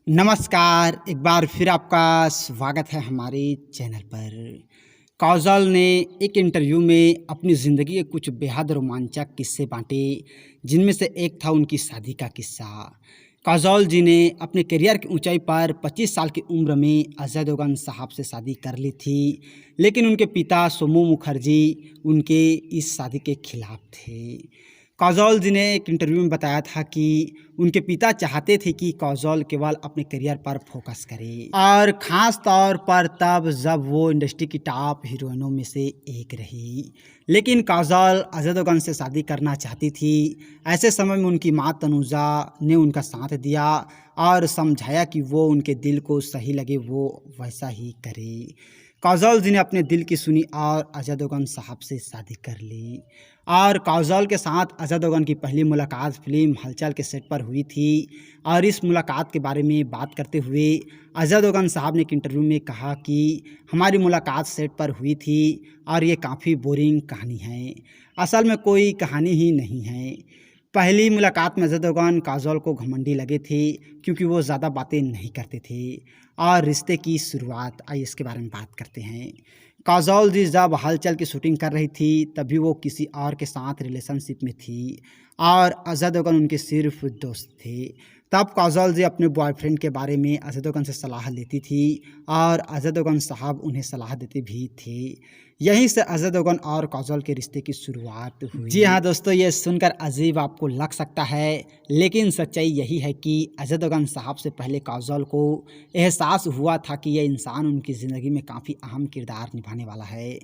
नमस्कार, एक बार फिर आपका स्वागत है हमारे चैनल पर। काजोल ने एक इंटरव्यू में अपनी ज़िंदगी के कुछ बेहद रोमांचक किस्से बांटे, जिनमें से एक था उनकी शादी का किस्सा। काजोल जी ने अपने करियर की ऊंचाई पर 25 साल की उम्र में अजय देवगन साहब से शादी कर ली थी, लेकिन उनके पिता सोमू मुखर्जी उनके इस शादी के खिलाफ थे। काजोल जी ने एक इंटरव्यू में बताया था कि उनके पिता चाहते थे कि काजोल केवल अपने करियर पर फोकस करे, और ख़ास तौर पर तब जब वो इंडस्ट्री की टॉप हीरोइनों में से एक रही। लेकिन काजोल अजय देवगन से शादी करना चाहती थी। ऐसे समय में उनकी माँ तनुजा ने उनका साथ दिया और समझाया कि वो उनके दिल को सही लगे वो वैसा ही करे। काजोल जी ने अपने दिल की सुनी और अजय देवगन साहब से शादी कर ली। और काजोल के साथ अजय देवगन की पहली मुलाकात फिल्म हलचल के सेट पर हुई थी। और इस मुलाकात के बारे में बात करते हुए अजय देवगन साहब ने एक इंटरव्यू में कहा कि हमारी मुलाकात सेट पर हुई थी और ये काफ़ी बोरिंग कहानी है। असल में कोई कहानी ही नहीं है। पहली मुलाकात में अजय देवगन काजोल को घमंडी लगे थे क्योंकि वो ज़्यादा बातें नहीं करते थे। और रिश्ते की शुरुआत, आइए इसके बारे में बात करते हैं। काजोल जी जब हलचल की शूटिंग कर रही थी तभी वो किसी और के साथ रिलेशनशिप में थी और अजय देवगन उनके सिर्फ दोस्त थे। तब काजोल जी अपने बॉयफ्रेंड के बारे में अजय देवगन से सलाह लेती थी और अजय देवगन साहब उन्हें सलाह देते भी थे। यहीं से अजय देवगन और काजोल के रिश्ते की शुरुआत हुई। जी हाँ दोस्तों, ये सुनकर अजीब आपको लग सकता है, लेकिन सच्चाई यही है कि अजय देवगन साहब से पहले काजोल को एहसास हुआ था कि यह इंसान उनकी ज़िंदगी में काफ़ी अहम किरदार निभाने वाला है।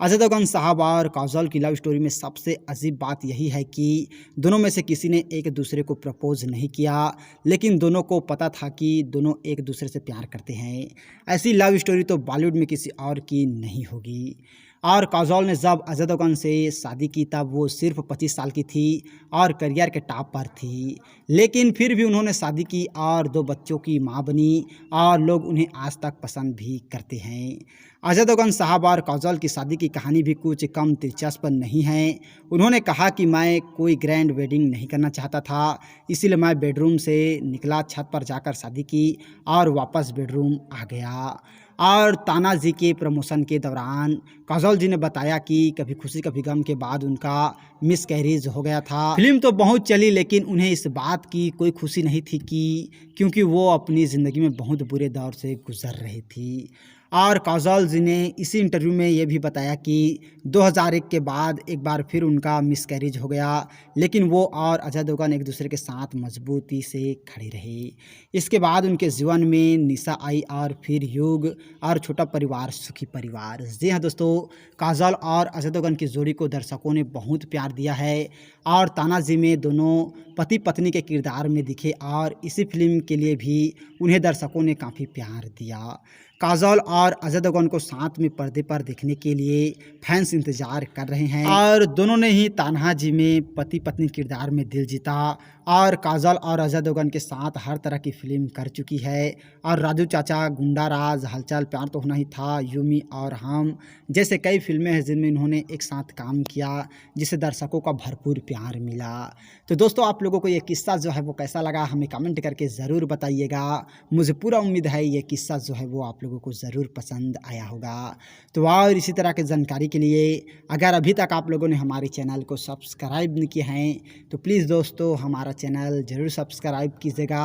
अजय देवगन साहब और काजोल की लव स्टोरी में सबसे अजीब बात यही है कि दोनों में से किसी ने एक दूसरे को प्रपोज नहीं किया, लेकिन दोनों को पता था कि दोनों एक दूसरे से प्यार करते हैं। ऐसी लव स्टोरी तो बॉलीवुड में किसी और की नहीं होगी। और काजोल ने जब अजय देवगन से शादी की तब वो सिर्फ 25 साल की थी और करियर के टॉप पर थी, लेकिन फिर भी उन्होंने शादी की और 2 बच्चों की मां बनी और लोग उन्हें आज तक पसंद भी करते हैं। अजय देवगन साहब और काजोल की शादी की कहानी भी कुछ कम दिलचस्प नहीं है। उन्होंने कहा कि मैं कोई ग्रैंड वेडिंग नहीं करना चाहता था, इसीलिए मैं बेडरूम से निकला, छत पर जाकर शादी की और वापस बेडरूम आ गया। और तानाजी के प्रमोशन के दौरान काजोल जी ने बताया कि कभी खुशी कभी गम के बाद उनका मिसकैरेज हो गया था। फिल्म तो बहुत चली, लेकिन उन्हें इस बात की कोई खुशी नहीं थी कि क्योंकि वो अपनी ज़िंदगी में बहुत बुरे दौर से गुजर रही थी। और काजोल जी ने इसी इंटरव्यू में ये भी बताया कि 2001 के बाद एक बार फिर उनका मिसकैरेज हो गया, लेकिन वो और अजय देवगन एक दूसरे के साथ मजबूती से खड़े रहे। इसके बाद उनके जीवन में निशा आई और फिर युग और छोटा परिवार सुखी परिवार। जी हाँ दोस्तों, काजोल और अजय देवगन की जोड़ी को दर्शकों ने बहुत प्यार दिया है और तानाजी में दोनों पति पत्नी के किरदार में दिखे और इसी फिल्म के लिए भी उन्हें दर्शकों ने काफ़ी प्यार दिया। काजोल और अजय देवगन को साथ में पर्दे पर देखने के लिए फैंस इंतजार कर रहे हैं और दोनों ने ही तान्हाजी में पति पत्नी किरदार में दिल जीता और काजोल और अजय देवगन के साथ हर तरह की फिल्म कर चुकी है। और राजू चाचा, गुंडा राज, हलचल, प्यार तो होना ही था, यूमी और हम जैसे कई फिल्में हैं जिनमें इन्होंने एक साथ काम किया, जिसे दर्शकों का भरपूर प्यार मिला। तो दोस्तों, आप लोगों को ये किस्सा जो है वो कैसा लगा हमें कमेंट करके ज़रूर बताइएगा। मुझे पूरा उम्मीद है ये किस्सा जो है वो आप लोगों को ज़रूर पसंद आया होगा। तो और इसी तरह की जानकारी के लिए अगर अभी तक आप लोगों ने हमारे चैनल को सब्सक्राइब नहीं किए हैं तो प्लीज़ दोस्तों हमारा चैनल ज़रूर सब्सक्राइब कीजिएगा।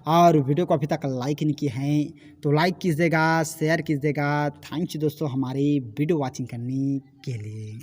और वीडियो को अभी तक लाइक नहीं किए हैं तो लाइक कीजिएगा, शेयर कीजिएगा। थैंक्स दोस्तों हमारी वीडियो वॉचिंग करने के लिए।